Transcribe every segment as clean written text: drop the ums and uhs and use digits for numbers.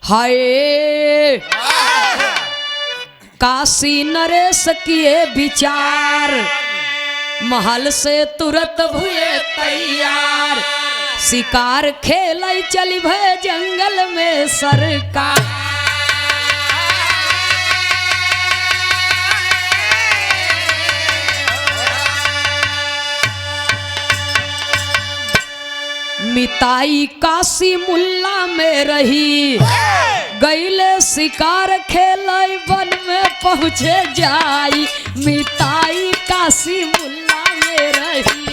हाय काशी नरेश किए विचार, महल से तुरंत हुए तैयार, शिकार खेल चली भय जंगल में सरकार। मिताई काशी मुल्ला में रही, गईले शिकार खेल वन में पहुँचे जाई। मिताई काशी मुल्ला में रही,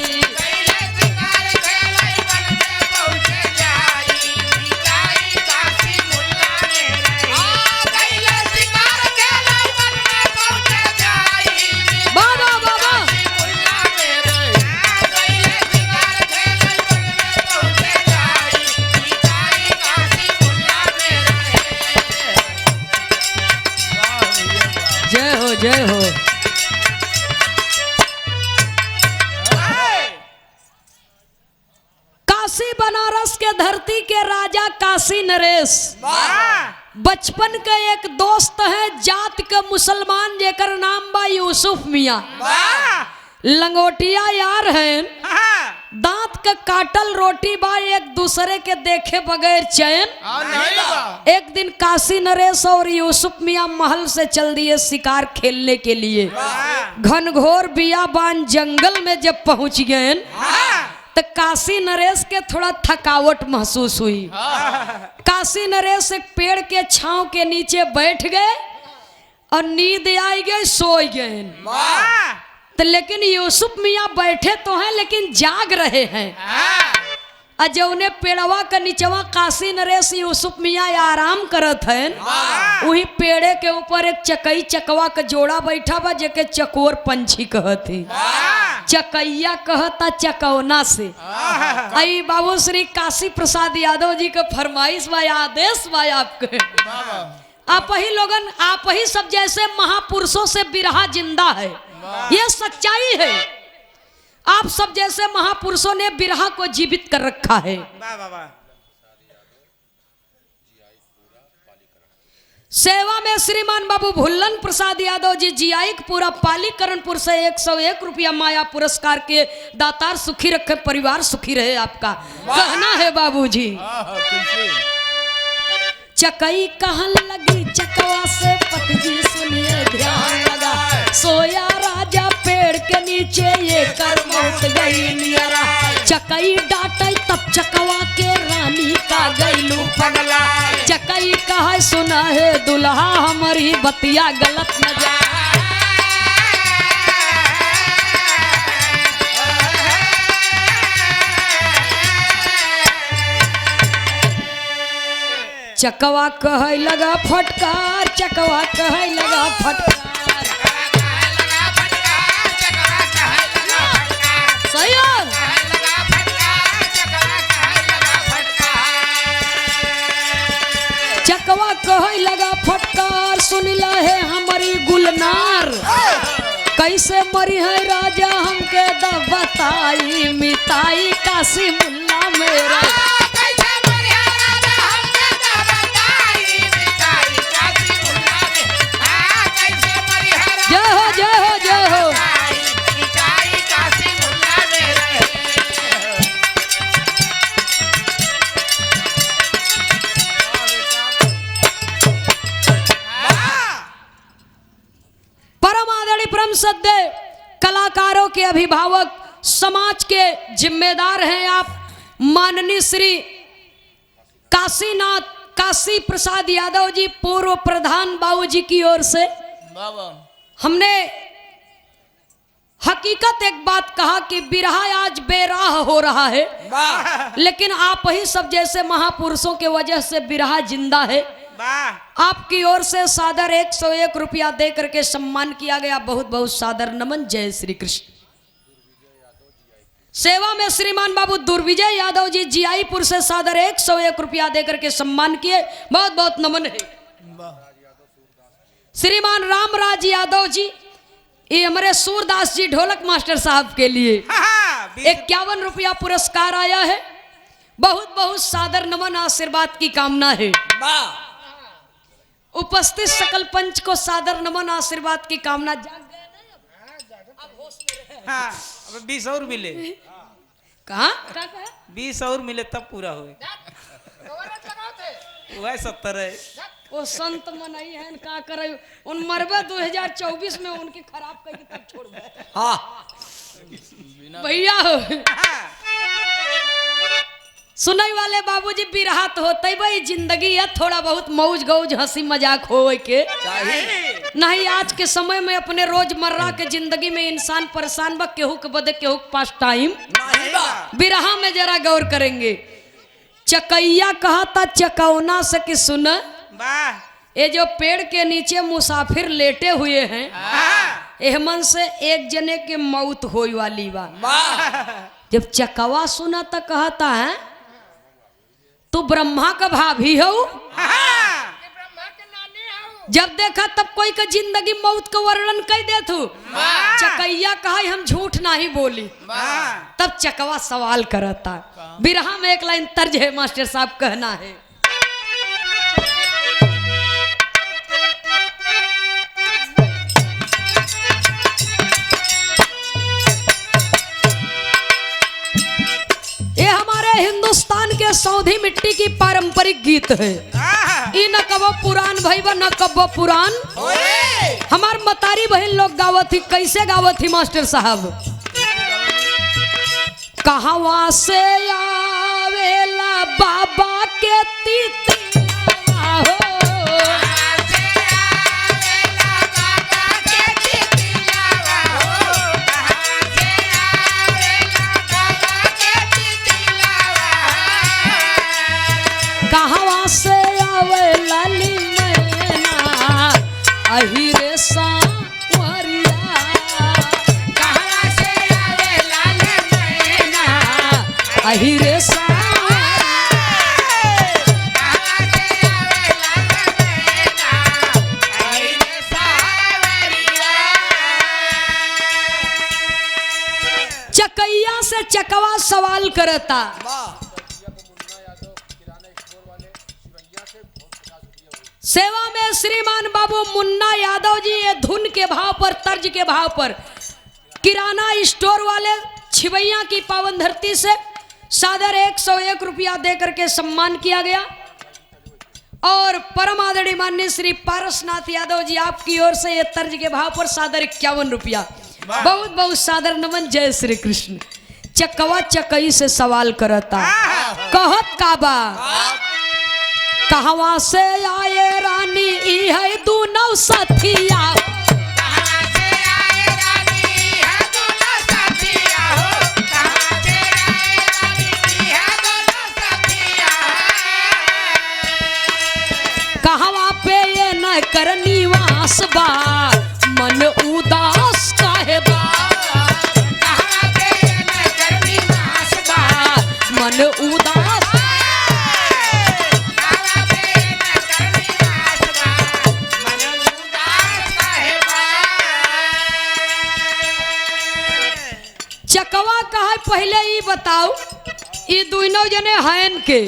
जय हो। काशी बनारस के धरती के राजा काशी नरेश बचपन के एक दोस्त है जात के मुसलमान जेकर नाम बा यूसुफ मियाँ। लंगोटिया यार हैं, दांत का काटल रोटी बा, एक दूसरे के देखे बगैर चैन। एक दिन काशी नरेश और यूसुफ मियाँ महल से चल दिए शिकार खेलने के लिए। घनघोर बियाबान जंगल में जब पहुंच गए तो काशी नरेश के थोड़ा थकावट महसूस हुई। काशी नरेश एक पेड़ के छांव के नीचे बैठ गए और नींद आई गई, सो गए। तो लेकिन यूसुफ मियाँ बैठे तो हैं लेकिन जाग रहे हैं। अजय उन्हें पेड़वा का नीचवा काशी नरेश यूसुफ मियाँ आराम करत हैं। वही पेड़े के ऊपर एक चकई चकवा का जोड़ा बैठा बा जेके चकोर पंछी कहती। चकैया कहता चकौना से। आई बाबू श्री काशी प्रसाद यादव जी का फरमाइश बा, आदेश बा आपके। आप ही लोगन, आप ही सब जैसे महापुरुषों से बिरहा जिंदा है, ये सच्चाई है। आप सब जैसे महापुरुषों ने बिरहा को जीवित कर रखा है। सेवा में श्रीमान बाबू भुल्लन प्रसाद यादव जी जीआई पूरा पालीकरणपुर से 101 रुपया माया पुरस्कार के दातार। सुखी रखे परिवार, सुखी रहे आपका कहना है बाबूजी। चकई कहन लगी चकवा से पतजी सुनिए ध्यान लगा, सोया राजा पेड़ के नीचे ये कर मौत गई नियरा। चकई डांटे तब चकवा के रानी का गईलू पगला। चकई कहा सुना है दुल्हा हमारी बतिया गलत न जा। चकवा कहे लगा फटकार, चकवा कहे लगा फटकार। सही है? चकवा कहे लगा फटकार, सुन ला है हमारी गुलनार। कैसे मरी है राजा हमके द बताई। मिताई काशी मुल्ला मेरा, जय हो जय हो जय हो। परम आदरणीय परम सद्य कलाकारों के अभिभावक, समाज के जिम्मेदार हैं आप माननीय श्री काशीनाथ काशी प्रसाद यादव जी पूर्व प्रधान बाबूजी की ओर से हमने हकीकत एक बात कहा कि बिरहा आज बेराह हो रहा है, लेकिन आप ही सब जैसे महापुरुषों के वजह से बिरहा जिंदा है। आपकी ओर से सादर 101 रुपया दे करके सम्मान किया गया। बहुत बहुत सादर नमन। जय श्री कृष्ण। सेवा में श्रीमान बाबू दुर्विजय यादव जी जीआईपुर से सादर 101 रुपया दे करके सम्मान किए। बहुत बहुत नमन है। श्रीमान रामराज यादव जी, ये हमारे सूरदास जी ढोलक मास्टर साहब के लिए 51 रुपया पुरस्कार आया है। बहुत बहुत सादर नमन, आशीर्वाद की कामना है। उपस्थित सकल पंच को सादर नमन, आशीर्वाद की कामना। जाग गए नहीं अब होश में रहे। हाँ, अब 20 और मिले। कहाँ 20 और मिले तब पूरा हुए। वह 70 है। वो संत मनई है का करे उन मरबे 2024 में उनकी खराब करके तब छोड़ दे। हाँ भैया सुनई वाले बाबूजी बिरहा तो होते भाई, जिंदगी है थोड़ा बहुत मौज गौज हंसी मजाक हो के चाहिए। नहीं। आज के समय में अपने रोजमर्रा के जिंदगी में इंसान परेशान बा, केहू के बदे केहू के पास टाइम नहीं बा। बिरहा में जरा गौर करेंगे। चकैया कहा था चकौना से कि सुन, वाह ये जो पेड़ के नीचे मुसाफिर लेटे हुए हैं, एहमन से एक जने के मौत होई वाली बा। जब चकवा सुना तो कहता है तू ब्रह्मा का भाभी हो। जब देखा तब कोई का जिंदगी मौत का वर्णन कर दे तू। चकैया कहा हम झूठ नहीं बोली। तब चकवा सवाल करता। बिरहा में एक लाइन तर्ज है मास्टर साहब, कहना है ये हमारे हिंदुस्तान के सौधी मिट्टी की पारंपरिक गीत है। ई न कबो पुरान भाई बा न कबो पुरान। हमार मतारी बहन लोग गावत थी। कैसे गावत थी मास्टर साहब? कहवा से आवेला बाबा के तीतिया हो, कहवा से आवेला लीना अहिरे सांवरिया, कहवा से आवेला लीना अहिरे चकैया से चकवा सवाल करता। सेवा में श्रीमान बाबू मुन्ना यादव जी ये धुन के भाव पर, तर्ज के भाव पर किराना स्टोर वाले छिवैया की पावन धरती से सादर 101 रुपया दे करके सम्मान किया गया। और परम आदरणीय माननीय श्री पारसनाथ यादव जी आपकी ओर से ये तर्ज के भाव पर सादर 51 रुपया। बहुत बहुत सादर नमन। जय श्री कृष्ण। चकवा चकई से सवाल करता। कहत काबा कहवा से आए रानी ई है दूनौ सथिया, कहवा पे ये न कर निवास बा मन उदास काहे बा, कहवा पे ये न कर निवास बा मन उदास, चकवा कहा पहले ही बताओ ये दोनों जने हैं के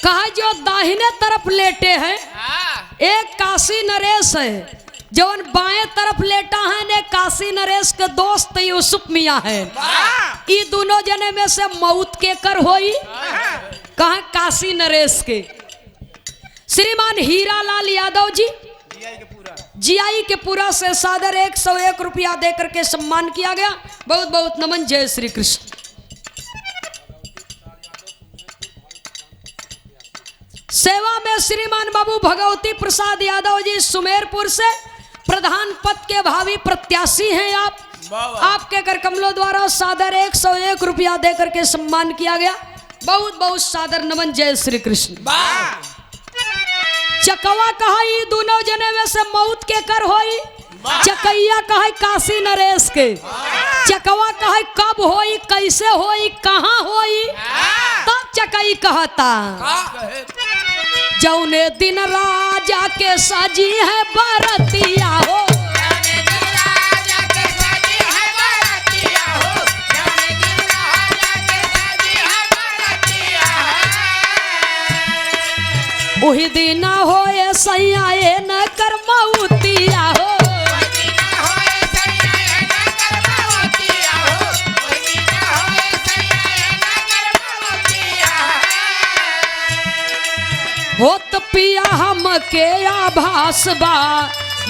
कहा जो दाहिने तरफ लेटे हैं एक काशी नरेश है, जौन बाएं तरफ लेटा है ने काशी नरेश के दोस्त यूसुफ मियाँ है। ये दोनों जने में से मौत के कर होई कहा काशी नरेश के। श्रीमान हीरा लाल यादव जी जीआई के पूरा से सादर 101 रुपया दे करके सम्मान किया गया। बहुत बहुत नमन। जय श्री कृष्ण। सेवा में श्रीमान बाबू भगवती प्रसाद यादव जी सुमेरपुर से प्रधान पद के भावी प्रत्याशी हैं आप। आपके कर कमलों द्वारा सादर 101 रुपया दे करके सम्मान किया गया। बहुत बहुत सादर नमन। जय श्री कृष्ण। चकवा कहा ये दोनों जने में से मौत के कर होई, चकैया कहा काशी नरेश के। चकवा कहा कब होई, कैसे होई, कहाँ होई। तब चकई कहता जौने दिन राजा के सजी है बरतिया हो, वही दिन होए सैया ए न करमौतिया हो। होत पिया हम के आभास बा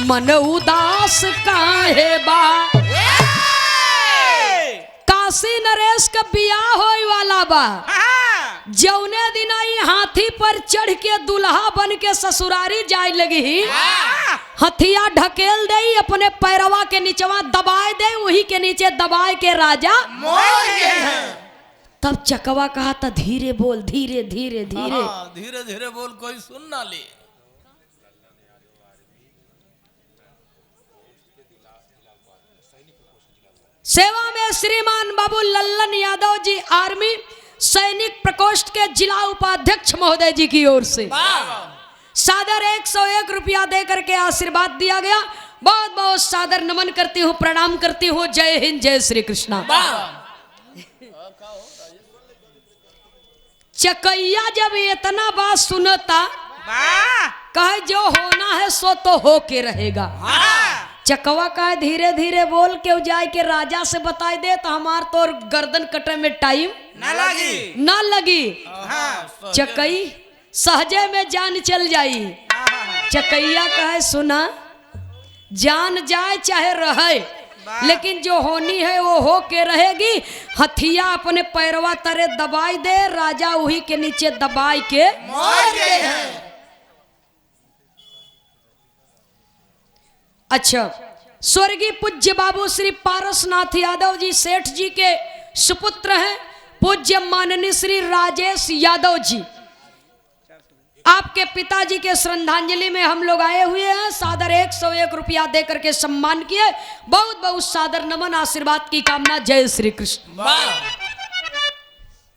मन उदास काहे बा। काशी नरेश का बियाह होए वाला बा। जौने दिन आई हाथी पर चढ़ के दुल्हा बन के ससुरारी जाए लगी। हथिया ढकेल दे अपने पैरवा के नीचवा दबाए दे, वही के नीचे दबाए के राजा। तब चकवा कहा था धीरे बोल, धीरे धीरे धीरे धीरे धीरे बोल, कोई सुन ना ले। सेवा में श्रीमान बाबू लल्लन यादव जी आर्मी सैनिक प्रकोष्ठ के जिला उपाध्यक्ष महोदय जी की ओर से सादर 101 रुपया दे करके आशीर्वाद दिया गया। बहुत बहुत सादर नमन करती हूँ, प्रणाम करती हूँ। जय हिंद, जय श्री कृष्णा। चकैया जब इतना बात सुनता कहे जो होना है सो तो हो के रहेगा। चकवा कहे धीरे धीरे बोल के जाए के राजा से बताई दे तो हमार तो गर्दन कटे में टाइम ना लगी। चकई सहजे में जान चल जाई। चकैया कहे सुना, जान जाए चाहे रहे लेकिन जो होनी है वो हो के रहेगी। हथिया अपने पैरवा तरे दबाई दे, राजा वही के नीचे दबाई के अच्छा। स्वर्गीय पूज्य बाबू श्री पारसनाथ यादव जी सेठ जी के सुपुत्र हैं। पूज्य माननीय श्री राजेश यादव जी, आपके पिताजी के श्रद्धांजलि में हम लोग आए हुए हैं। सादर 101 रुपया दे करके सम्मान किए। बहुत बहुत सादर नमन, आशीर्वाद की कामना। जय श्री कृष्ण।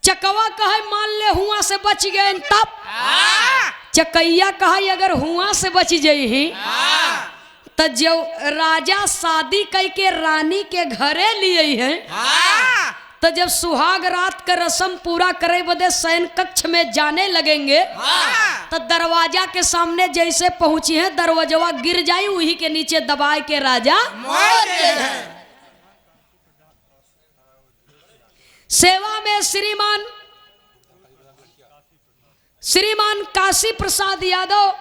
चकवा कहे मान ले हुआ से बच गए तब। चकैया कहे अगर हुआ से बच जाई तो जो राजा शादी करके रानी के घरे लिए है तो जब सुहाग रात का रस्म पूरा करे बदे शयन कक्ष में जाने लगेंगे तो दरवाजा के सामने जैसे पहुंची है दरवाजा गिर जाई, वही के नीचे दबाए के राजा सेवा में श्रीमान काशी प्रसाद यादव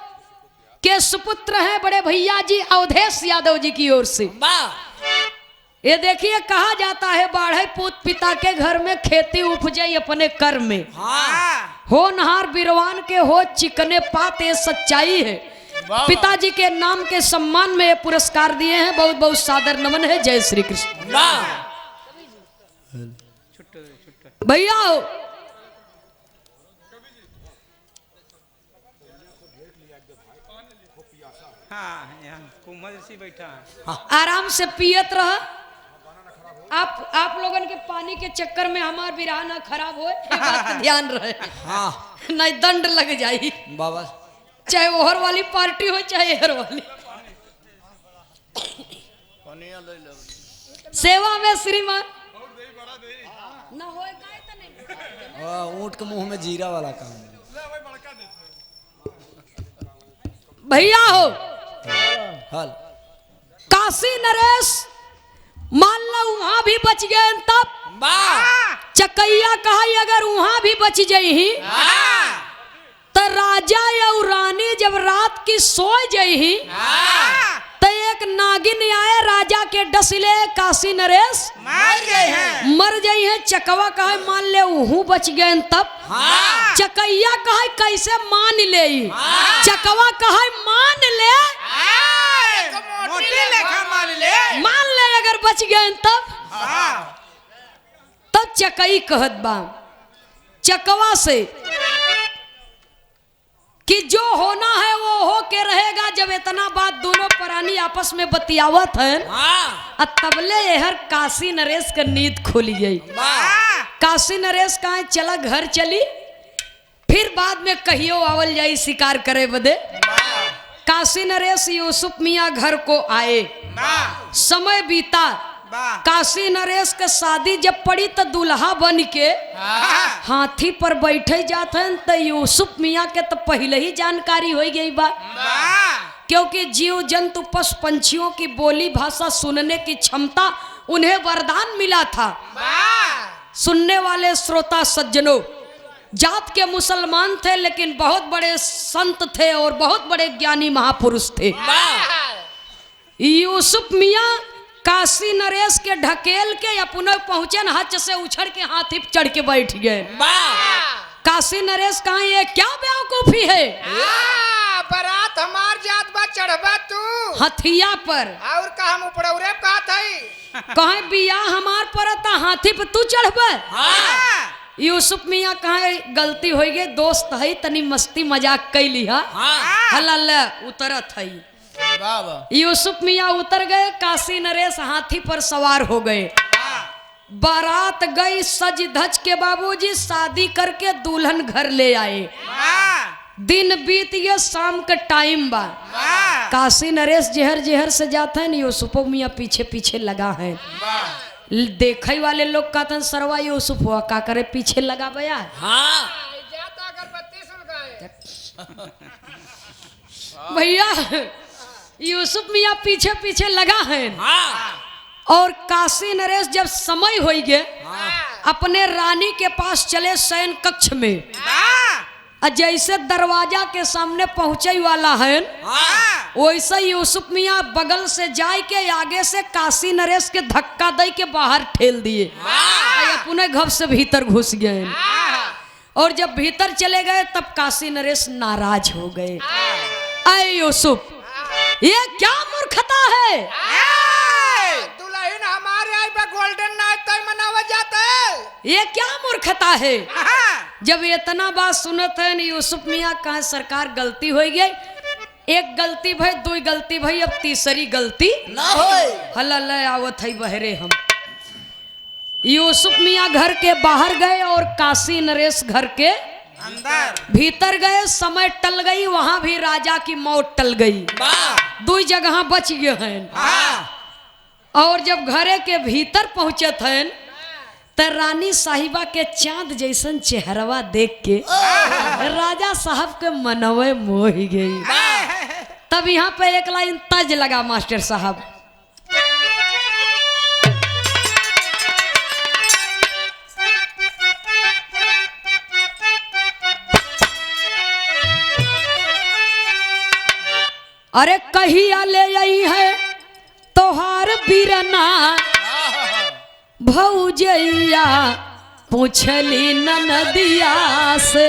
के सुपुत्र हैं बड़े भैया जी अवधेश यादव जी की ओर से। ये देखिए कहा जाता है बाढ़े पूत पिता के घर में खेती उपजे अपने कर में। हो नहार बिरवान के हो चिकने पात, ये सच्चाई है। पिताजी के नाम के सम्मान में ये पुरस्कार दिए हैं। बहुत बहुत सादर नमन है। जय श्री कृष्ण। भैया बैठा आराम से पियत रह। आप लोगन के पानी के चक्कर में हमार बिरहा ना खराब हो, ध्यान रहे। नहीं दंड लग जाई बाबा, चाहे ओहर वाली पार्टी हो चाहे एहर वाली। सेवा में श्रीमान ना होए गाय तो नहीं। ऊंट के मुंह में जीरा वाला काम। भैया हो हल काशी नरेश मान लो वहां भी बच गए तब। चकैया कहा अगर वहां भी बच जाई तो राजा या रानी जब रात की सो जाई तो एक नागिन आए राजा के डसले काशी नरेश मर जाई है। चकवा कहे मान ले वहू बच गए तब। चकैया कहे कैसे मान ले। चकवा कहे मान ले, मान ले अगर बच गए तब। तब चकई कहत बा चकवा से कि जो होना है वो हो के रहेगा। जब इतना बात दोनों प्राणी आपस में बतियावत है तबले यहर काशी नरेश का नींद खुल गई। काशी नरेश कहा चला घर चली, फिर बाद में कहियो आवल जाई शिकार करे बदे। काशी नरेश यूसुफ मियाँ घर को आए। समय बीता, वाह काशी नरेश के शादी जब पड़ी तो दुल्हा बन के हाथी पर बैठे जाते हैं तो यूसुफ मियाँ के तो पहले ही जानकारी हो गई बा, क्योंकि जीव जंतु पशु पंछियों की बोली भाषा सुनने की क्षमता उन्हें वरदान मिला था। सुनने वाले श्रोता सज्जनों, जात के मुसलमान थे लेकिन बहुत बड़े संत थे और बहुत बड़े ज्ञानी महापुरुष थे। यूसुफ मियाँ काशी नरेश के ढकेल के अपने पहुंचे न हच से उछड़ के हाथी पे चढ़ के बैठ गए। काशी नरेश कहा ये क्या बेवकूफी है, बारात हमार जात बा चढ़बा तू हथिया पर और का हम उपड़ौरे कहा थई कहे बिया हमार परता हाथी पे तू चढ़बे। यूसुफ मियाँ कहा गलती हो गई, दोस्त है तनी मस्ती मजाक कैली है, हलल उतरत है। यूसुफ मियाँ उतर गए, काशी नरेश हाथी पर सवार हो गए। बारात गई सज धज के, बाबूजी शादी करके दुल्हन घर ले आए। दिन बीत गया, शाम का टाइम बा। काशी नरेश जहर जहर से जाते हैं, यूसुफ मियाँ पीछे पीछे लगा है। देखे वाले लोग कहते हैं सरवा यूसुफ हुआ का करे पीछे लगा भैया। जाता अगरबत्ती सुलगाए भैया यूसुफ मियाँ पीछे पीछे लगा है। और काशी नरेश जब समय हो गए अपने रानी के पास चले शयन कक्ष में। जैसे दरवाजा के सामने पहुंचे वाला है वैसे यूसुफ मियाँ बगल से जाए के आगे से काशी नरेश के धक्का दे के बाहर ठेल दिए, अपने घर से भीतर घुस गए। और जब भीतर चले गए तब काशी नरेश नाराज हो गए। अरे यूसुफ ये क्या मूर्खता है, दुल्हन हमारे आई पे गोल्डन नाइट तय मनावा जाता है, ये क्या मूर्खता है। जब इतना बात सुनत है यूसुफ मियाँ कहा सरकार गलती हो गई, एक गलती भाई दो गलती भाई अब तीसरी गलती ना होए। हल्ला आवत है बहरे हम। यूसुफ मियाँ घर के बाहर गए और काशी नरेश घर के अंदर भीतर गए। समय टल गई, वहां भी राजा की मौत टल गई, दो जगह बच गए हैं। और जब घरे के भीतर पहुंचे थे तो रानी साहिबा के चांद जैसन चेहरवा देख के राजा साहब के मनवे मोह गई। तब यहाँ पे एक लाइन तज लगा मास्टर साहब, अरे कहिया ले आई है तोहार बीरना भौजैया पूछली ननदिया से।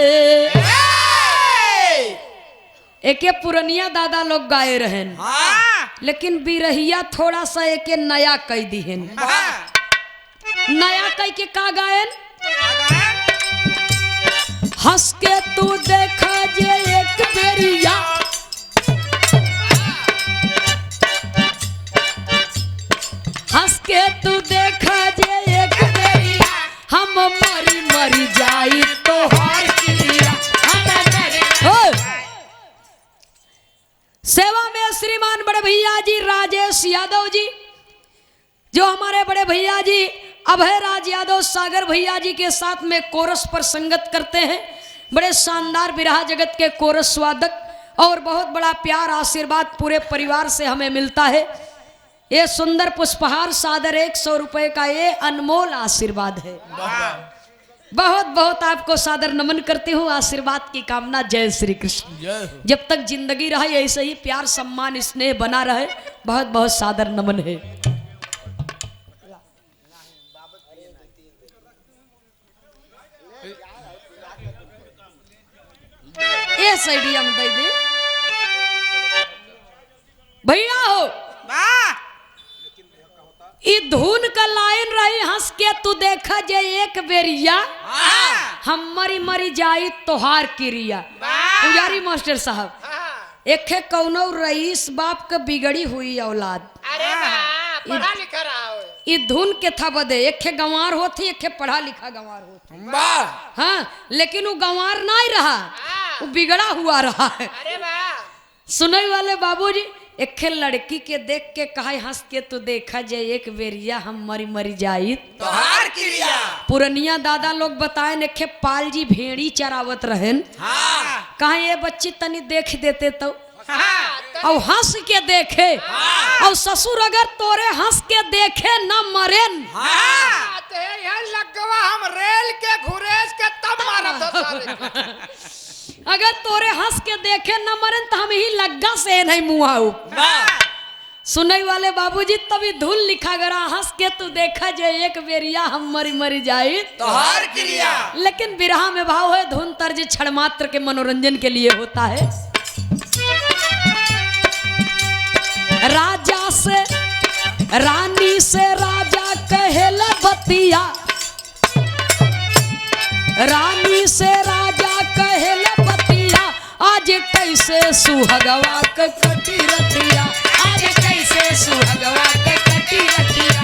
एके पुरनिया दादा लोग गाए रहन, लेकिन बिरहिया थोड़ा सा एके नया कह दिहन। नया कह के का गायन, हंस के तू देखा जे एक बेरिया, हंस के तू देखा जे एक बेरिया, हम मरी मरी जाई तो हार किया। सेवा में श्रीमान बड़े भैया जी राजेश यादव जी, जो हमारे बड़े भैया जी अभय राज यादव सागर भैया जी के साथ में कोरस पर संगत करते हैं। बड़े शानदार बिरहा जगत के कोरस वादक, और बहुत बड़ा प्यार आशीर्वाद पूरे परिवार से हमें मिलता है। ये सुंदर पुष्पहार सादर 100 रुपए का ये अनमोल आशीर्वाद है। बहुत बहुत आपको सादर नमन करती हूँ, आशीर्वाद की कामना। जय श्री कृष्ण। जब तक जिंदगी रहे ऐसे ही प्यार सम्मान स्नेह बना रहे। बहुत बहुत सादर नमन है। ये साइडिया में दे दे भैया हो। ई धुन का लाइन रही, हंस के तू देखा जे एक बेरिया, हम मरी मरी जाई तोहार किरिया। पुजारी मास्टर साहब, एक कौनो रईस बाप के बिगड़ी हुई औलाद, अरे पढ़ा लिखा रहा हो, ई धुन के था बदे। एक गंवार होती, एक पढ़ा लिखा गंवार होती। हाँ, लेकिन वो गंवार नहीं रहा, वो बिगड़ा हुआ रहा है। अरे वाह, सुनने वाले बाबूजी एक खे लड़की के देख के कहा हंस के तो देखा जाए एक बेरिया हम मरी मरी जाई। तोहार क्रिया। पुरनिया दादा लोग बताए ने खे पाल जी भेड़ी चरावत रहन। हाँ। कहा ये बच्ची तनी देख देते तो हाँ, और हंस के देखे और ससुर अगर तोरे हंस के देखे न मरेन। हाँ। ते यहाँ लगवा हम रेल के घुरेज के तब मारब तो सारे। अगर तोरे हंस के देखे न मरेन तो हम ही लग्गा से नहीं मुहाऊ। सुनई वाले बाबूजी तभी धुन लिखा गया हंस के तू देखा जाए एक बेरिया हम मरी मरी जाई। तोहार क्रिया। लेकिन बिरहा में भाव है धुन तर्ज क्षण मात्र के मनोरंजन के लिए होता है। राजा से रानी से राजा कहेला बतिया, रानी से राजा कहेला बतिया, आज कैसे सुहगवा के कटी रतिया, आज कैसे सुहगवा के कटी रतिया।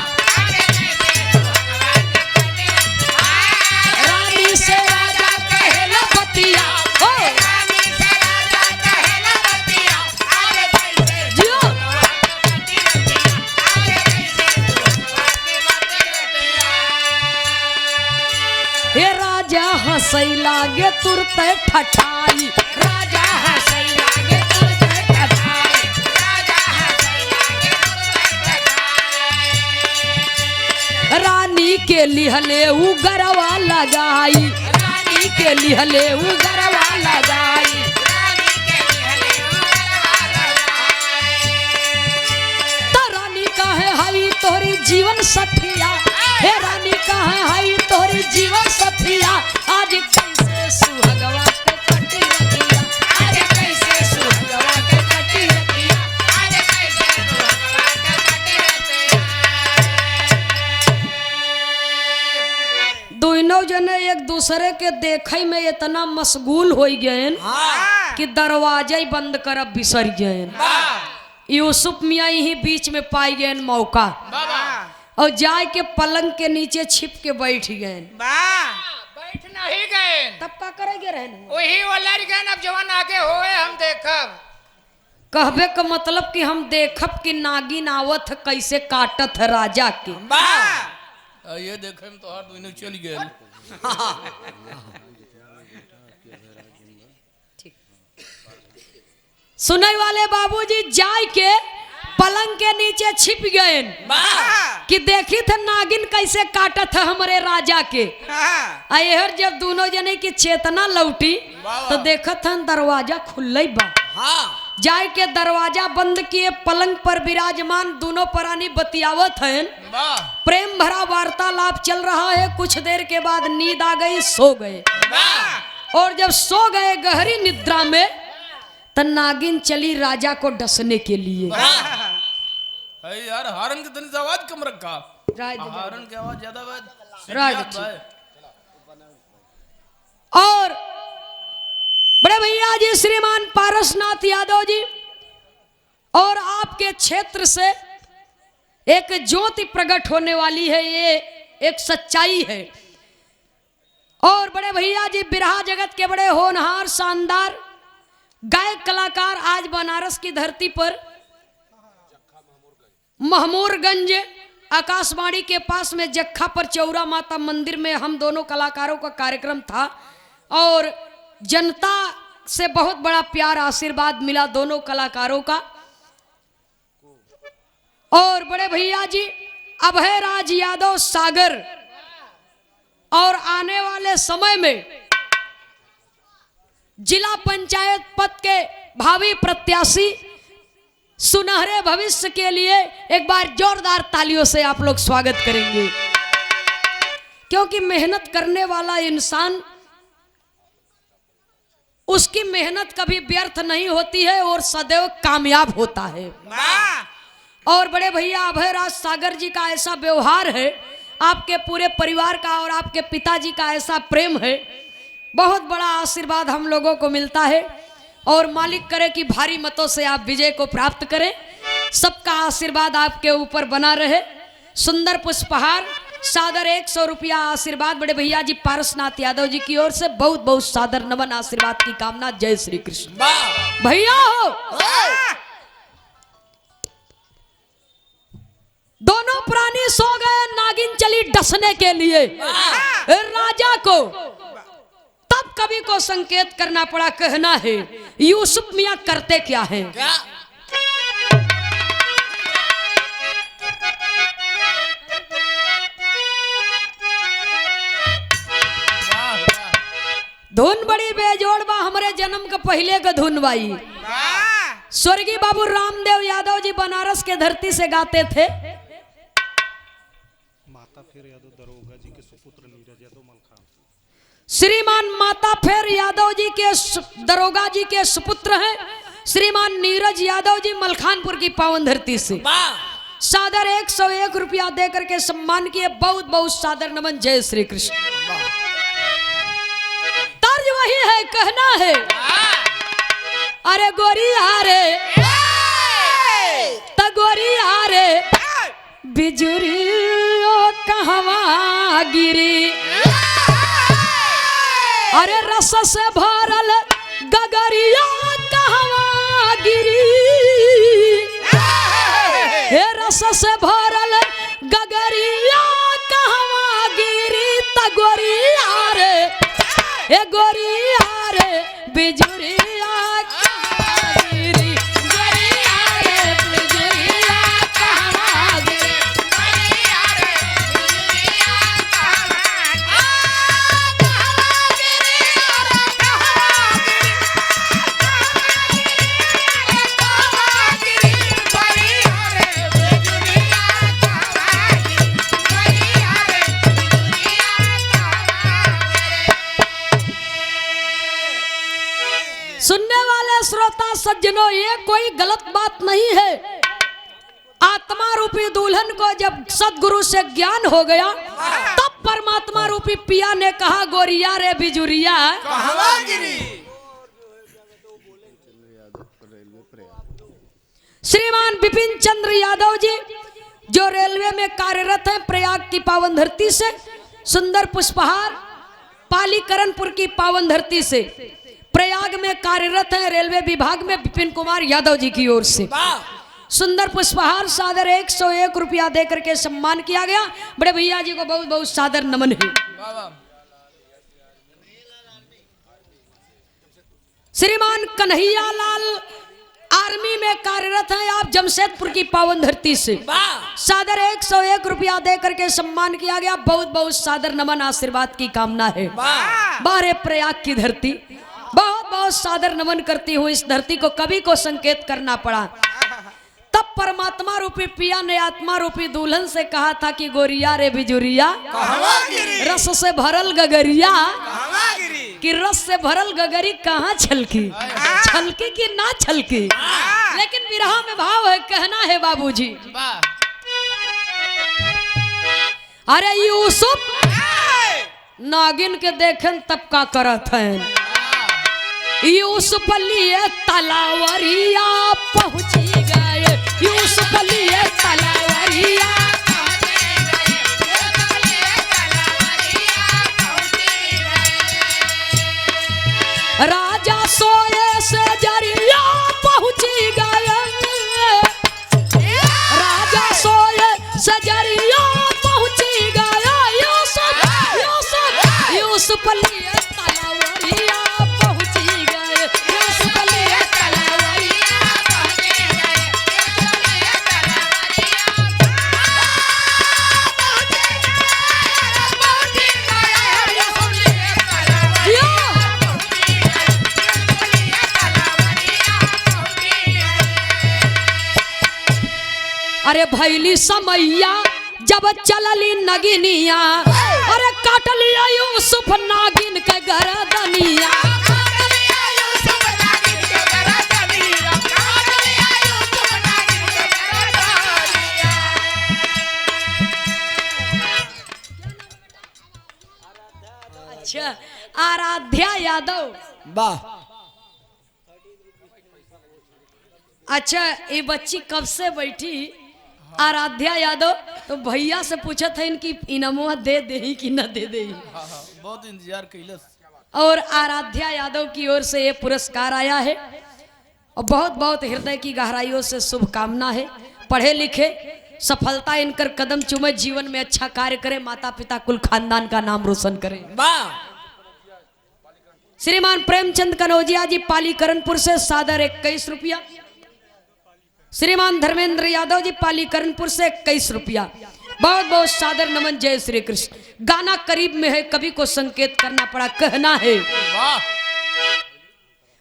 रानी से राजा कहेला बतिया, ओ जियो। हे राजा हंसई लागे तुरते ठठाई, राजा हंसई लागे तुरते ठठाई, रानी के लिहले उ गरवा लगाई, रानी के लिहले उ गरवा लगाई। तो रानी कहे हई तोरी जीवन सथिया, हे रानी कहे हई तोरी जीवन सथिया, आज कैसे सुहगवा के कटी रतिया, आज कैसे सुहगवा के कटी रतिया। दोनों जने एक दूसरे के देखे में इतना मशगूल हो गए हाँ। कि दरवाजा ही बंद करब बिसर गए। यूसुफ मियाँ ही बीच में पाई गए मौका और जाए के पलंग के नीचे छिप के बैठ गए। बैठ नहीं गए तब का करेंगे रहने वही वो लड़ गए। अब जवान आगे होए हम देखब। कहबे का मतलब कि हम देखब कि नागिन आवत है कैसे काटत है राजा के। ये देखे में तोहार दोनों चल गए। सुनई वाले बाबूजी जाय के पलंग के नीचे छिप गए कि देखी थे नागिन कैसे काटत है हमारे राजा के। अहर जब दोनों जने की चेतना लौटी तो देखत हन दरवाजा खुल बा। जाय के दरवाजा बंद किए, पलंग पर विराजमान दोनों प्राणी बतियावत हैं। प्रेम भरा वार्तालाप चल रहा है। कुछ देर के बाद नींद आ गई, सो गए। और जब सो गए गहरी निद्रा में तो नागिन चली राजा को डसने के लिए। यार हारन के तनी आवाज कम रखा। हारन की आवाज ज्यादा और बड़े भैया जी श्रीमान पारसनाथ यादव जी और आपके क्षेत्र से एक ज्योति प्रकट होने वाली है, ये एक सच्चाई है। और बड़े भैया जी बिरहा जगत के बड़े होनहार शानदार गायक कलाकार आज बनारस की धरती पर महमूरगंज आकाशवाणी के पास में जक्खा पर चौरा माता मंदिर में हम दोनों कलाकारों का कार्यक्रम था और जनता से बहुत बड़ा प्यार आशीर्वाद मिला दोनों कलाकारों का। और बड़े भैया जी अभय राज यादव सागर और आने वाले समय में जिला पंचायत पद के भावी प्रत्याशी सुनहरे भविष्य के लिए एक बार जोरदार तालियों से आप लोग स्वागत करेंगे, क्योंकि मेहनत करने वाला इंसान उसकी मेहनत कभी व्यर्थ नहीं होती है और सदैव कामयाब होता है। और बड़े भैया अभय राज सागर जी का ऐसा व्यवहार है, आपके पूरे परिवार का और आपके पिताजी का ऐसा प्रेम है, बहुत बड़ा आशीर्वाद हम लोगों को मिलता है। और मालिक करे कि भारी मतों से आप विजय को प्राप्त करें। सबका आशीर्वाद आपके ऊपर बना रहे। सुंदर पुष्पहार सादर 100 रुपया आशीर्वाद बड़े भैया जी पारसनाथ यादव जी की ओर से बहुत बहुत सादर नमन आशीर्वाद की कामना। जय श्री कृष्ण। भैया हो दोनों प्राणी सो गए, नागिन चली डसने के लिए राजा को। तब कवि को संकेत करना पड़ा, कहना है यूसुफ मियां करते क्या है। क्या धुन बड़ी बेजोड़ बा, हमारे जन्म के पहले का धुन बाई। स्वर्गीय बाबू रामदेव यादव जी बनारस के धरती से गाते थे। माता फेर यादव दरोगा जी के सुपुत्र नीरज यादव मलखान। श्रीमान माता फेर यादव जी के दरोगा जी के सुपुत्र हैं श्रीमान नीरज यादव जी, मलखानपुर की पावन धरती से। सादर 101 रुपया दे करके सम्मान किए। बहुत बहुत सादर नमन। जय श्री कृष्ण। तर्ज वही है, कहना है अरे गोरी हारे त गोरी हारे बिजुरियो कहवा गिरी। अरे रस से भरल गगरिया कहवा गिरी। हे रस से भरल गगरिया कहवा गिरी त गोरिया रे, हे गोरिया रे बिजुरिया कहवा गिरी। गोरिया रे बिजुरिया कहवा गिरी। गोरिया रे बिजुरिया कहवा सुनने वाले श्रोता सज्जनों, ये कोई गलत बात नहीं है। आत्मा रूपी दुल्हन को जब सदगुरु से ज्ञान हो गया, तब परमात्मा रूपी पिया ने कहा गोरिया रे बिजुरिया कहवा गिरी। श्रीमान बिपिन चंद्र यादव जी जो रेलवे में कार्यरत हैं, प्रयाग की पावन धरती से, सुंदर पुष्पहार पालीकरणपुर की पावन धरती से प्रयाग में कार्यरत हैं रेलवे विभाग में। विपिन कुमार यादव जी की ओर से सुंदर पुष्पहार सादर 101 रुपया दे करके सम्मान किया गया। बड़े भैया जी को बहुत बहुत सादर नमन है। श्रीमान कन्हैया लाल आर्मी में कार्यरत हैं आप, जमशेदपुर की पावन धरती से। सादर 101 रुपया दे करके सम्मान किया गया। बहुत बहुत सादर नमन, आशीर्वाद की कामना है। बारे प्रयाग की धरती, बहुत बहुत सादर नमन करती हूँ। इस धरती को कवि को संकेत करना पड़ा। तब परमात्मा रूपी पिया ने आत्मा रूपी दुल्हन से कहा था कि गोरिया रे बिजुरिया रस से भरल गगरिया, कि रस से भरल गगरी कहाँ छलकी, छलकी कि ना छलकी। लेकिन विरह में भाव है, कहना है बाबूजी अरे यूसुफ नागिन के देखन तब का करत है। यूसुफ लिए तलावरिया पहुंची गए, यूसुफ लिए तलावरिया। राजा सोए से जरिया पहुंची गए, राजा सोए से जरिया पहुंची गए। यूसुफ यूसुफ यूसुफ लिए तलावरिया पहुंची गए, यूसुफ लिए तलावरिया पहुंची गए। अरे भैली समैया जब चलली नगिनिया, अरे काट लिया यूसुफ नागिन के गर्दनिया। अच्छा, आराध्या यादव। वाह। अच्छा, ये बच्ची कब से बैठी आराध्या यादव, तो भैया से पूछा था इनकी इनामो दे दे कि न दे दे। बहुत इंतजार कैलस। और आराध्या यादव की ओर से ये पुरस्कार आया है और बहुत बहुत हृदय की गहराइयों से शुभकामना है। पढ़े लिखे सफलता इनकर कदम चूमे, जीवन में अच्छा कार्य करे, माता पिता कुल खानदान का नाम रोशन करे। श्रीमान प्रेमचंद कनौजिया जी पालीकरणपुर से सादर 21 रुपया। श्रीमान धर्मेंद्र यादव जी पालीकरणपुर से 21 रुपया। बहुत बहुत सादर नमन। जय श्री कृष्ण। गाना करीब में है, कवि को संकेत करना पड़ा, कहना है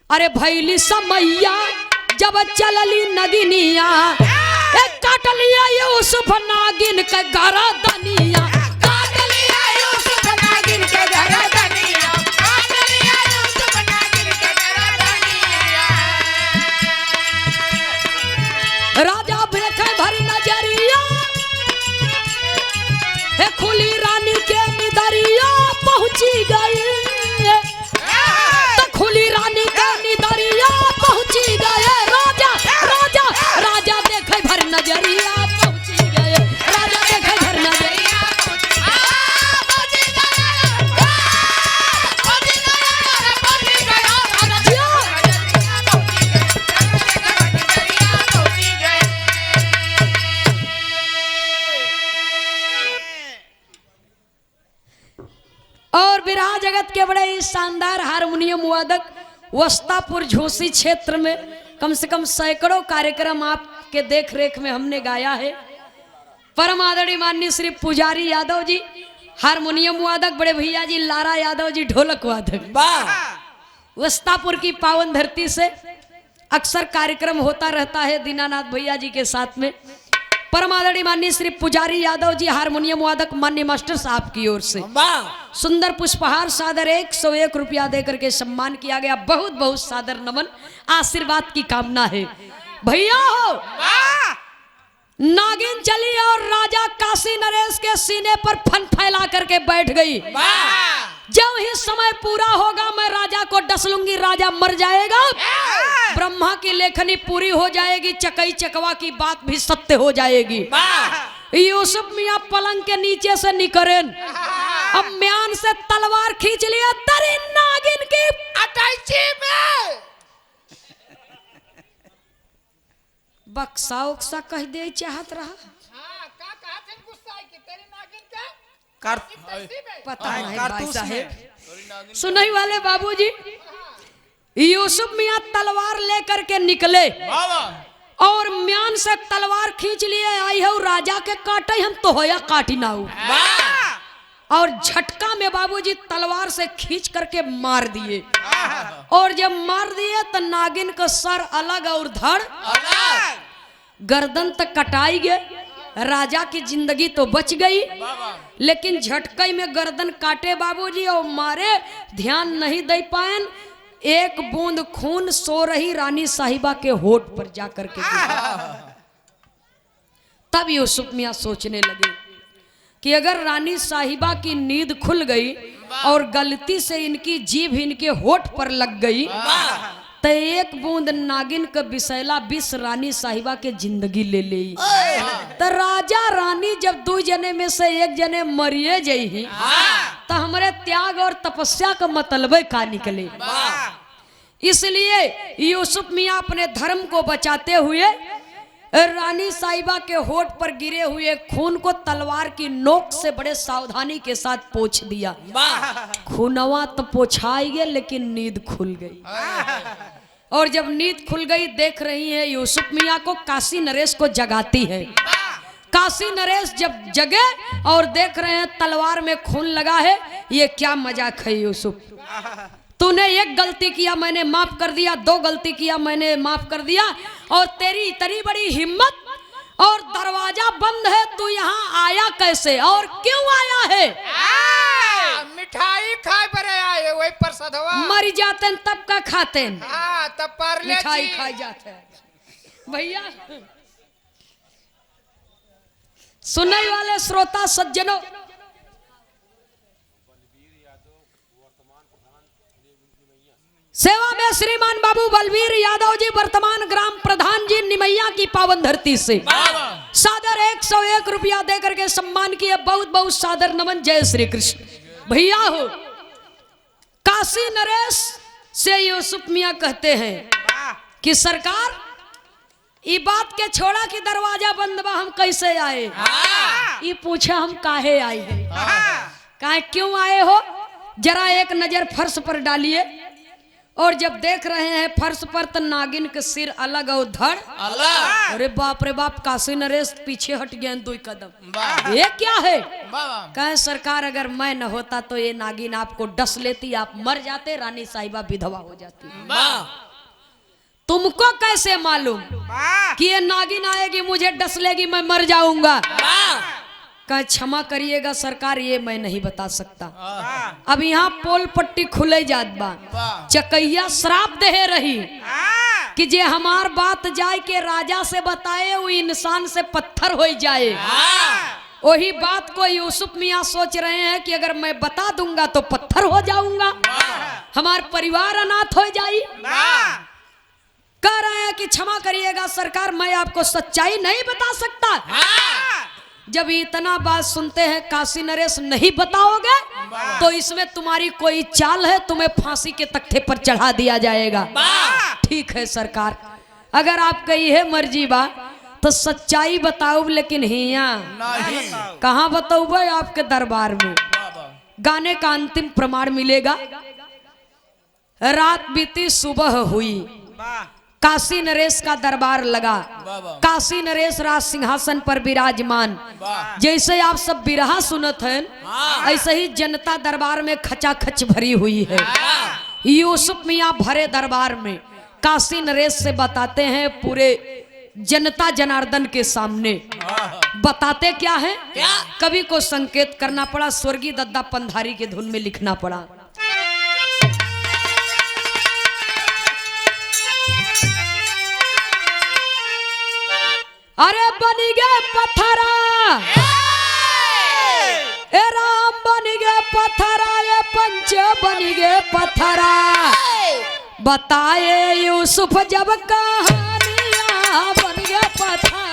अरे भैली समैया जब चलली नगिनिया, काट लिया यूसुफ नागिन के गर्दनिया, काट लिया यूसुफ नागिन के गर्दनिया, काट लिया यूसुफ नागिन के गर्दनिया। राजा देखे भरी नजरिया, हे खुली रानी के निदरिया पहुंची गई, तो खुली रानी के निदरिया पहुंची गए। राजा राजा राजा देखे भर नजरिया पहुंची गए, राजा देखे भर नजरिया पहुंची और विराह जगत के बड़े ही शानदार हारमोनियम वादक वस्तापुर झोसी क्षेत्र में कम से कम सैकड़ों कार्यक्रम आपके देख रेख में हमने गाया है। परम आदरणीय माननीय श्री पुजारी यादव जी हारमोनियम वादक, बड़े भैया जी लारा यादव जी ढोलक वादक। वस्तापुर की पावन धरती से अक्सर कार्यक्रम होता रहता है दीनानाथ भैया जी के साथ में। परम आदरणीय माननीय श्री पुजारी यादव जी हारमोनियम वादक माननीय मास्टर साहब की ओर से सुंदर पुष्पहार सादर 101 रुपया देकर के सम्मान किया गया। बहुत बहुत सादर नमन, आशीर्वाद की कामना है। भैया हो नागिन चली और राजा काशी नरेश के सीने पर फन फैला करके बैठ गई। जब ही समय पूरा होगा मैं राजा को डस लूंगी, राजा मर जाएगा, ब्रह्मा की लेखनी पूरी हो जाएगी, चकई चकवा की बात भी सत्य हो जाएगी। यूसुफ मियां पलंग के नीचे से निकले, अब म्यान से तलवार खींच लिया, तरी नागिन की अटैची में बक्सा उक्सा कह दे चाहत रहा। का कहत है गुस्सा कि तेरी नागिन के पता नहीं भाई साहब। सुनई वाले बाबूजी, यूसुफ मियां तलवार लेकर के निकले और म्यान से तलवार खींच लिए, आई है राजा के काटे, हम तो होया काटी ना और झटका में बाबूजी तलवार से खींच करके मार दिए। और जब मार दिए तो नागिन का सर अलग और धड़ गर्दन तक कटाई गए। राजा की जिंदगी तो बच गई, लेकिन झटके में गर्दन काटे बाबूजी और मारे, ध्यान नहीं दे पाए, एक बूंद खून सो रही रानी साहिबा के होठ पर जाकर के तब यूसुफ मियां सोचने लगे कि अगर रानी साहिबा की नींद खुल गई और गलती से इनकी जीभ इनके होठ पर लग गई तो एक बूंद नागिन का विषैला विष रानी साहिबा के जिंदगी ले ली। तो राजा रानी जब दो जने में से एक जने मरिए जही तो हमारे त्याग और तपस्या का मतलब का निकले। इसलिए यूसुफ मियां अपने धर्म को बचाते हुए रानी साहिबा के होठ पर गिरे हुए खून को तलवार की नोक से बड़े सावधानी के साथ पोंछ दिया। खूनवा तो पोछाई गया, लेकिन नींद खुल गई। और जब नींद खुल गई, देख रही है यूसुफ मियां को काशी नरेश को जगाती है। काशी नरेश जब जगे और देख रहे हैं तलवार में खून लगा है, ये क्या मजाक है यूसुफ, तूने एक गलती किया मैंने माफ कर दिया, दो गलती किया मैंने माफ कर दिया, और तेरी इतनी बड़ी हिम्मत और दरवाजा बंद है, तू यहाँ आया कैसे और क्यों आया है? मिठाई खाए बरे आए वही प्रसादवा, मर जाते तब का खाते, तब पार्ले मिठाई खाई जाते भैया। सुनने वाले श्रोता सज्जनों, सेवा में श्रीमान बाबू बलबीर यादव जी वर्तमान ग्राम प्रधान जी निमैया की पावन धरती से सादर 101 रुपया देकर के सम्मान किए। बहुत बहुत सादर नमन। जय श्री कृष्ण। भैया हो काशी नरेश से यूसुफ मियां कहते हैं कि सरकार ये बात के छोड़ा कि दरवाजा बंद बा, हम कैसे आए? ये पूछा हम काहे आए हैं, काहे क्यों आए हो? जरा एक नजर फर्श पर डालिए और जब देख रहे हैं फर्श पर तो नागिन के सिर अलग और धड़। अरे बाप रे बाप, काशी नरेश पीछे हट गए 2 कदम। ये क्या है? कहे सरकार अगर मैं न होता तो ये नागिन आपको डस लेती, आप मर जाते, रानी साहिबा विधवा हो जाती। तुमको कैसे मालूम कि ये नागिन आएगी मुझे डस लेगी मैं मर जाऊंगा? कहे क्षमा करिएगा सरकार, ये मैं नहीं बता सकता। अब यहाँ पोल पट्टी खुले जात बा, चकैया श्राप दे रही कि जे हमार बात जाए के राजा से बताए वो इंसान से पत्थर हो जाए। वही बात को यूसुफ मियाँ सोच रहे हैं कि अगर मैं बता दूंगा तो पत्थर हो जाऊंगा, हमार परिवार अनाथ हो जाए। कह रहे हैं कि क्षमा करिएगा सरकार, मैं आपको सच्चाई नहीं बता सकता। जब इतना बात सुनते हैं काशी नरेश नहीं बताओगे तो इसमें तुम्हारी कोई चाल है, तुम्हें फांसी के तख्ते पर चढ़ा दिया जाएगा। ठीक है सरकार, अगर आपका यह मर्जी बा तो सच्चाई बताओ, लेकिन हिया कहाँ बताओ? आपके दरबार में गाने का अंतिम प्रमाण मिलेगा। रात बीती सुबह हुई, काशी नरेश का दरबार लगा, काशी नरेश राज सिंहासन पर विराजमान। जैसे आप सब बिरहा सुनत हैं ऐसे ही जनता दरबार में खचाखच भरी हुई है। यूसुफ मियाँ भरे दरबार में काशी नरेश से बताते हैं पूरे जनता जनार्दन के सामने। बताते क्या है? कवि को संकेत करना पड़ा, स्वर्गीय दद्दा पंधारी के धुन में लिखना पड़ा। अरे बन गए पत्थरा, ए राम बन गए पत्थरा, ये पंच बन गए पत्थरा। बताए यूसुफ जब कहानियां बन गए पत्थरा।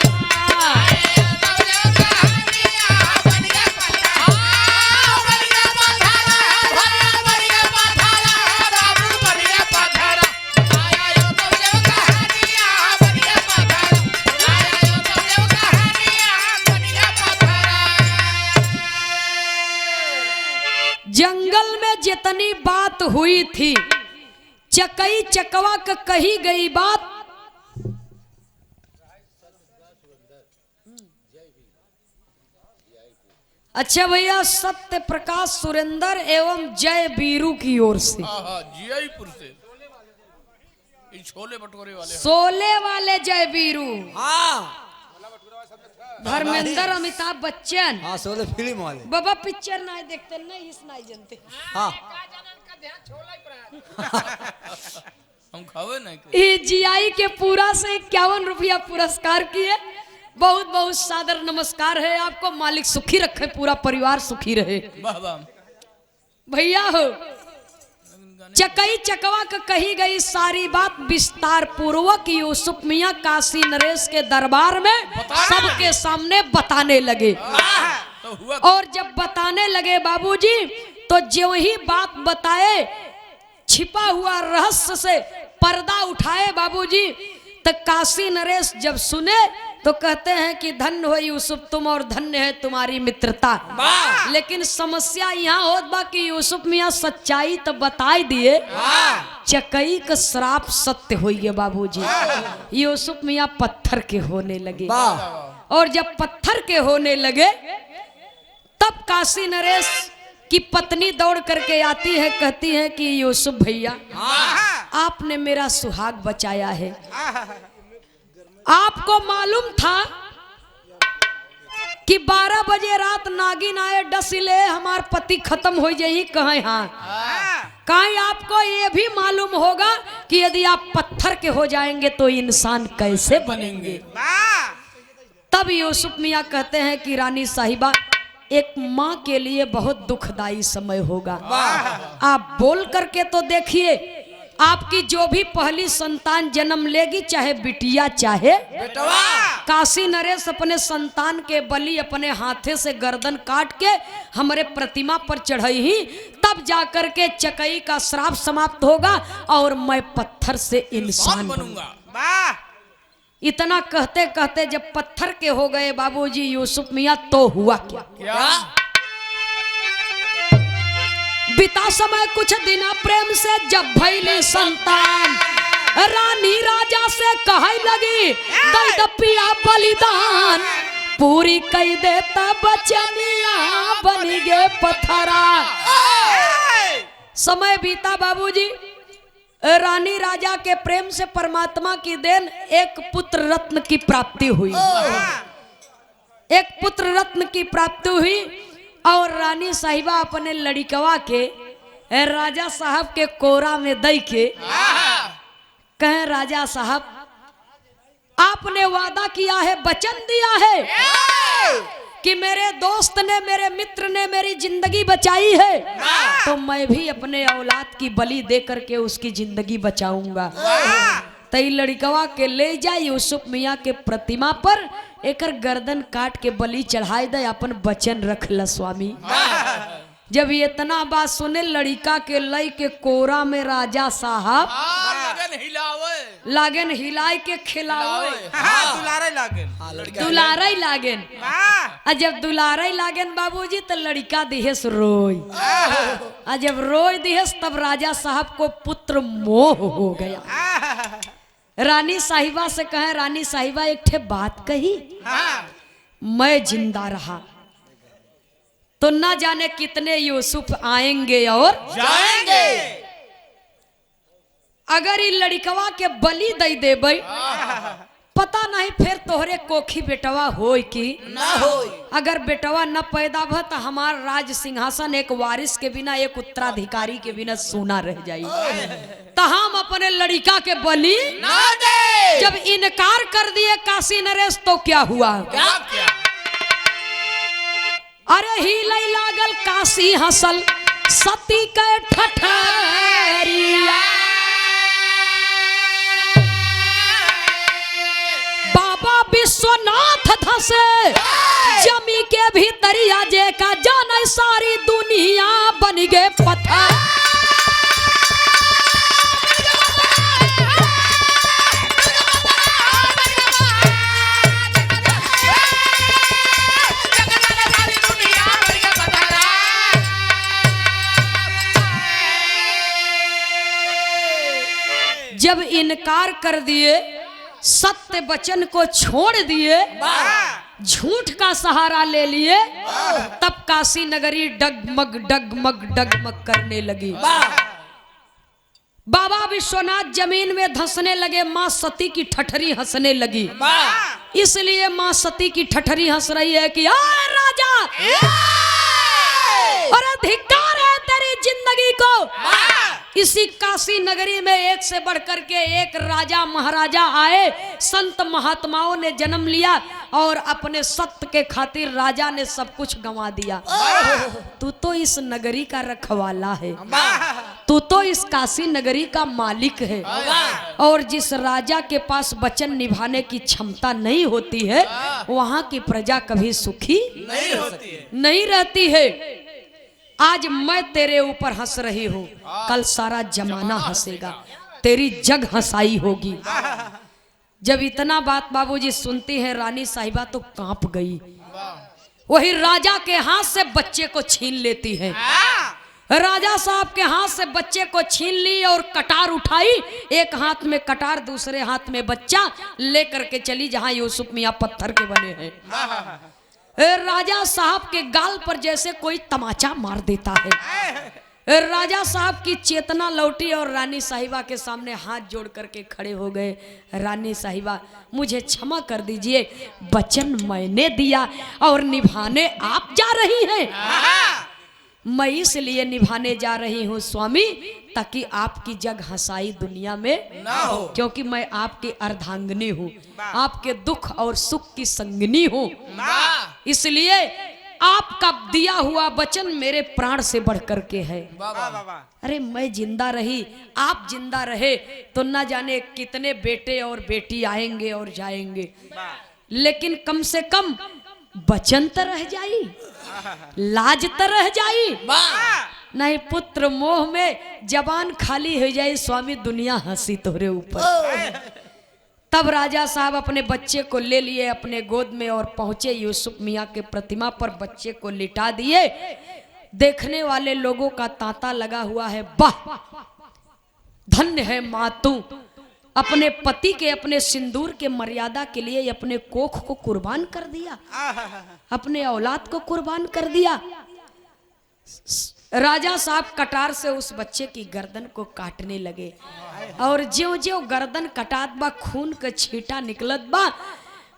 जंगल में जितनी बात हुई थी, चकई चकवा का कही गई बात अच्छा भैया, सत्य प्रकाश सुरेंद्र एवं जय बीरू की ओर से, जियाईपुर से छोले भटूरे वाले, शोले वाले जय बीरू, धर्मेंद्र अमिताभ बच्चन, हाँ शोले फिल्म वाले। बाबा पिक्चर ना देखते नहीं, इस नहीं जानते। हाँ हम खावे नहीं। ये जीआई के पूरा से 51 रुपया पुरस्कार किए। बहुत बहुत सादर नमस्कार है आपको, मालिक सुखी रखे, पूरा परिवार सुखी रहे। भैया हो, चकई चकवा का कही गई सारी बात विस्तार पूर्वक यूसुफ मियाँ काशी नरेश के दरबार में सबके सामने बताने लगे। और जब बताने लगे बाबूजी, तो जो ही बात बताए छिपा हुआ रहस्य से पर्दा उठाए बाबूजी, तो काशी नरेश जब सुने तो कहते हैं कि धन्य हो यूसुफ तुम और धन्य है तुम्हारी मित्रता। लेकिन समस्या यहाँ होत बा कि यूसुफ मियाँ सच्चाई तो बताई दिए, चकई का श्राप सत्य हो गया बाबूजी। यूसुफ मियाँ पत्थर के होने लगे, और जब पत्थर के होने लगे तब काशी नरेश की पत्नी दौड़ करके आती है, कहती है कि यूसुफ भैया आपने मेरा सुहाग बचाया है। आपको मालूम था कि 12 बजे रात नागिन आए डसिले हमार पति खत्म हो जाए कहे। हाँ कहीं आपको ये भी मालूम होगा कि यदि आप पत्थर के हो जाएंगे तो इंसान कैसे बनेंगे। तब यूसुफ मियाँ कहते हैं कि रानी साहिबा एक माँ के लिए बहुत दुखदाई समय होगा, आप बोल करके तो देखिए, आपकी जो भी पहली संतान जन्म लेगी, चाहे बिटिया चाहे बेटवा, काशी नरेश अपने संतान के बलि अपने हाथे से गर्दन काट के हमारे प्रतिमा पर चढ़ाई ही, तब जाकर के चकई का श्राप समाप्त होगा और मैं पत्थर से इंसान बनूंगा। इतना कहते कहते जब पत्थर के हो गए बाबूजी यूसुफ मियाँ तो हुआ क्या? क्या? बीता समय कुछ दिन प्रेम से जब भैली संतान, रानी राजा से कहे लगी दई द पिया बलिदान, पूरी कई देता बचनिया बन गे पत्थरा। समय बीता बाबूजी, रानी राजा के प्रेम से परमात्मा की देन एक पुत्र रत्न की प्राप्ति हुई, एक पुत्र रत्न की प्राप्ति हुई। और रानी साहिबा अपने लड़िकवा के राजा साहब के कोरा में दई के कहें, राजा साहब आपने वादा किया है, वचन दिया है कि मेरे दोस्त ने, मेरे मित्र ने मेरी जिंदगी बचाई है, तो मैं भी अपने औलाद की बलि दे करके उसकी जिंदगी बचाऊंगा। तई लड़कवा के ले जाए यूसुफ मियाँ के प्रतिमा पर, एकर गर्दन काट के बलि चढ़ाई दे, अपन वचन रख ल स्वामी। जब ये इतना बात सुने लड़का के लई के कोरा में राजा साहब लागन हिलाई के खिलावे, दुलारे लागेन, दुलारे लागेन। आ जब दुलारे लागेन बाबूजी तो लड़का दिहेस रोई, आ जब रोई दिहेस तब राजा साहब को पुत्र मोह हो गया। रानी साहिबा से कहे, रानी साहिबा एक ठे बात कही, मैं जिंदा रहा तो ना जाने कितने यूसुफ आएंगे और जाएंगे। अगर ये लड़कवा के बलि दई देबै, पता नहीं फिर तोहरे कोखी बेटवा होई कि ना होई। अगर बेटवा न पैदा भ तो हमार राज सिंहासन एक वारिस के बिना, एक उत्तराधिकारी के बिना सूना रह जाई। तो हम अपने लड़का के बलि ना दे। जब इनकार कर दिए काशी नरेश तो क्या हुआ? क्या क्या? अरे ही लई लागल काशी हसल सती के ठठरिया, बाबा विश्वनाथ धसे जमी के भीतरिया जे का जाने सारी दुनिया बन गए पत्थर। जब इनकार कर दिए, सत्य वचन को छोड़ दिए, झूठ का सहारा ले लिए, तब काशी नगरी डगमग डगमग डगमग करने लगी। बाबा विश्वनाथ जमीन में धंसने लगे, माँ सती की ठठरी हंसने लगी। इसलिए माँ सती की ठठरी हंस रही है कि आए राजा, और धिक्कार है तेरी जिंदगी को। इसी काशी नगरी में एक से बढ़कर के एक राजा महाराजा आए, संत महात्माओं ने जन्म लिया और अपने सत्य के खातिर राजा ने सब कुछ गंवा दिया। तू तो इस नगरी का रखवाला है, तू तो इस काशी नगरी का मालिक है, और जिस राजा के पास वचन निभाने की क्षमता नहीं होती है, वहाँ की प्रजा कभी सुखी नहीं होती है, नहीं रहती है। आज मैं तेरे ऊपर हंस रही हूँ, कल सारा जमाना हंसेगा, तेरी जग हंसाई होगी। जब इतना बात बाबूजी सुनती है रानी साहिबा तो कांप गई। वही राजा के हाथ से बच्चे को छीन लेती है। राजा साहब के हाथ से बच्चे को छीन ली और कटार उठाई, एक हाथ में कटार दूसरे हाथ में बच्चा लेकर के चली जहां यूसुफ मियाँ पत्थर के बने हैं। राजा साहब के गाल पर जैसे कोई तमाचा मार देता है। राजा साहब की चेतना लौटी और रानी साहिबा के सामने हाथ जोड़ करके खड़े हो गए। रानी साहिबा मुझे क्षमा कर दीजिए, वचन मैंने दिया और निभाने आप जा रही हैं। मैं इसलिए निभाने जा रही हूँ स्वामी, ताकि आपकी जग हंसाई दुनिया में ना हो, क्योंकि मैं आपकी अर्धांगिनी हूँ, आपके दुख और सुख की संगिनी हूँ। इसलिए आपका दिया हुआ वचन मेरे प्राण से बढ़ करके है। अरे मैं जिंदा रही, आप जिंदा रहे तो न जाने कितने बेटे और बेटी आएंगे और जाएंगे, लेकिन कम से कम वचन तो रह जाई, लाज तो रह जाई। नहीं पुत्र मोह में जबान खाली हो जाए स्वामी, दुनिया हंसी तोरे ऊपर। तब राजा साहब अपने बच्चे को ले लिए अपने गोद में और पहुंचे यूसुफ मियाँ के प्रतिमा पर, बच्चे को लिटा दिए। देखने वाले लोगों का तांता लगा हुआ है, वाह धन्य है माँ तू, अपने पति के अपने सिंदूर के मर्यादा के लिए अपने कोख को कुर्बान कर दिया, अपने औलाद को कुर्बान कर दिया। राजा साहब कटार से उस बच्चे की गर्दन को काटने लगे और ज्यों ज्यों गर्दन कटात बा खून के छींटा निकलत बा,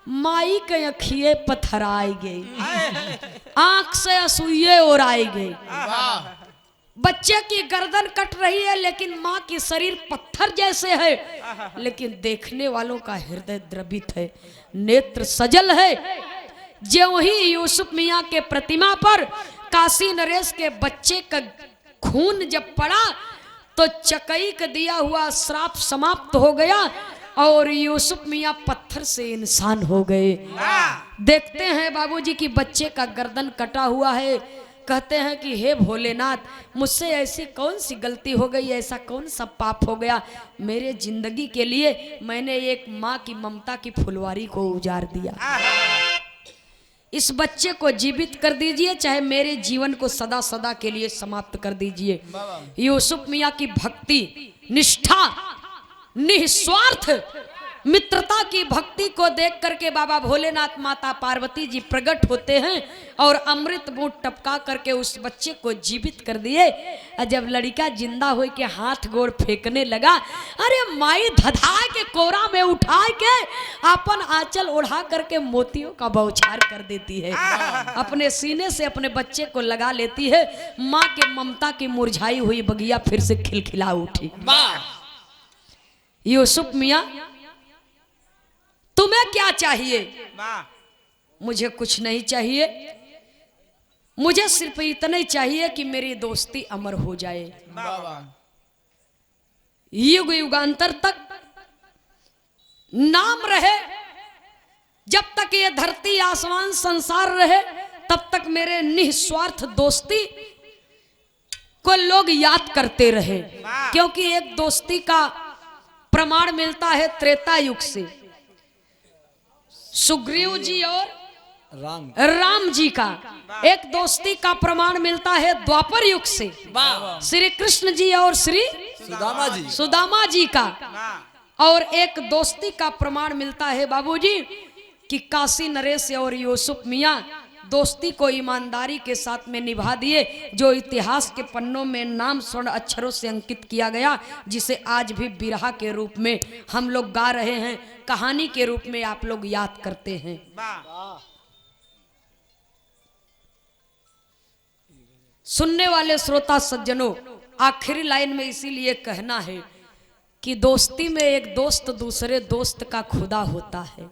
माई के अखिए पथराई गई, आंख से असूये ओराई गई। बच्चे की गर्दन कट रही है लेकिन माँ की शरीर पत्थर जैसे है, लेकिन देखने वालों का हृदय द्रवित है, नेत्र सजल है। ज्यों ही यूसुफ मियाँ के प्रतिमा पर काशी नरेश के बच्चे का खून जब पड़ा तो चकई का दिया हुआ श्राप समाप्त हो गया और यूसुफ मियाँ पत्थर से इंसान हो गए। देखते हैं बाबूजी की बच्चे का गर्दन कटा हुआ है, कहते हैं कि हे भोलेनाथ मुझसे ऐसी कौन सी गलती हो गई, ऐसा कौन सा पाप हो गया, मेरे जिंदगी के लिए मैंने एक माँ की ममता की फुलवारी को उजाड़ दिया। इस बच्चे को जीवित कर दीजिए, चाहे मेरे जीवन को सदा सदा के लिए समाप्त कर दीजिए। यूसुफ मियाँ की भक्ति, निष्ठा, निस्वार्थ मित्रता की भक्ति को देख करके बाबा भोलेनाथ माता पार्वती जी प्रकट होते हैं और अमृत बूंद टपका करके उस बच्चे को जीवित कर दिए। जब लड़का जिंदा हो के हाथ गोड़ फेंकने लगा, अरे माई धधा के कोरा में उठा के अपन आंचल ओढ़ा करके मोतियों का बौछार कर देती है, अपने सीने से अपने बच्चे को लगा लेती है। माँ के ममता की मुरझाई हुई बगिया फिर से खिलखिला उठी। यूसुफ मियाँ तुम्हें क्या चाहिए? मुझे कुछ नहीं चाहिए, मुझे सिर्फ इतना ही चाहिए कि मेरी दोस्ती अमर हो जाए, युग युगांतर तक नाम रहे, जब तक ये धरती आसमान संसार रहे तब तक मेरे निस्वार्थ दोस्ती को लोग याद करते रहे। क्योंकि एक दोस्ती का प्रमाण मिलता है त्रेता युग से, सुग्रीव जी और राम जी का। एक दोस्ती का प्रमाण मिलता है द्वापर युग से, श्री कृष्ण जी और श्री सुदामा जी का। और एक दोस्ती का प्रमाण मिलता है बाबूजी कि काशी नरेश और यूसुफ मियाँ दोस्ती को ईमानदारी के साथ में निभा दिए, जो इतिहास के पन्नों में नाम स्वर्ण अक्षरों से अंकित किया गया, जिसे आज भी बिरहा के रूप में हम लोग गा रहे हैं, कहानी के रूप में आप लोग याद करते हैं। सुनने वाले श्रोता सज्जनों, आखिरी लाइन में इसीलिए कहना है कि दोस्ती में एक दोस्त दूसरे दोस्त का खुदा होता है।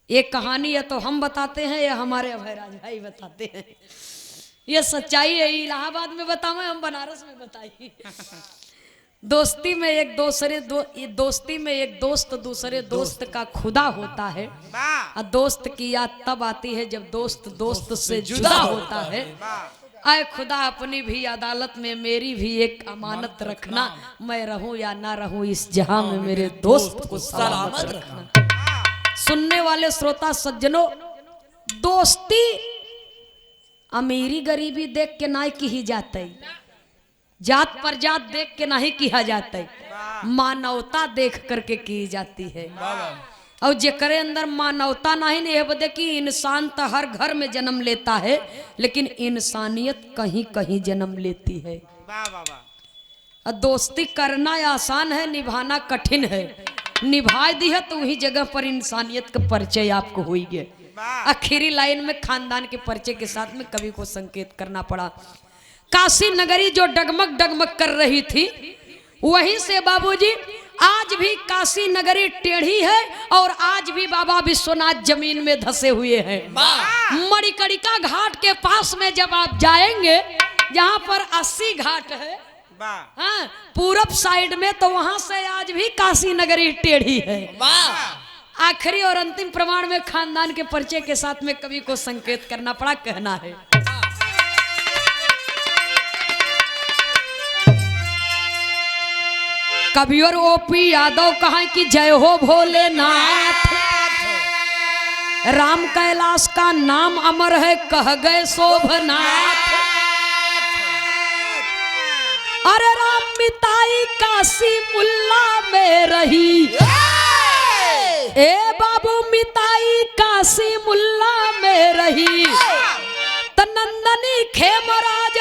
ये कहानी है तो हम बताते हैं या हमारे अभयराज भाई बताते हैं? ये सच्चाई है, इलाहाबाद में बतावे हम बनारस में बताइए। दोस्ती में एक दोस्त दूसरे दोस्त का खुदा होता है। और दोस्त की याद तब आती है जब दोस्त दोस्त से जुदा होता है। आए खुदा अपनी भी अदालत में मेरी भी एक अमानत रखना, मैं रहूं या ना रहूं इस जहां में मेरे दोस्त को सलामत रखना। सुनने वाले श्रोता सज्जनों, दोस्ती अमीरी गरीबी देख के नहीं की जाती, जात पर जात देख के नहीं किया जाता है, मानवता देख करके की जाती है। और जेकरे अंदर मानवता नहीं है बदे कि इंसान तो हर घर में जन्म लेता है, लेकिन इंसानियत कहीं कहीं जन्म लेती है। दोस्ती करना आसान है, निभाना कठिन है। निभा दी है तो वही जगह पर इंसानियत का परिचय आपको हुई है। आखिरी लाइन में खानदान के परिचय के साथ में कवि को संकेत करना पड़ा। काशी नगरी जो डगमग डगमग कर रही थी, वहीं से बाबूजी आज भी काशी नगरी टेढ़ी है और आज भी बाबा विश्वनाथ जमीन में धसे हुए हैं। मणिकर्णिका घाट के पास में जब आप जाएंगे, जहाँ पर 80 घाट है, हाँ, पूरब साइड में, तो वहां से आज भी काशी नगरी टेढ़ी है। आखिरी और अंतिम प्रमाण में खानदान के परिचय के साथ में कवि को संकेत करना पड़ा, कहना है। कविवर ओपी यादव कहा कि जय हो भोलेनाथ। राम कैलाश का नाम अमर है कह गए शोभनाथ। अरे राम मिताई काशी मुल्ला में रही, ए बाबू मिताई काशी मुल्ला में रही। तनंदनी खेमराज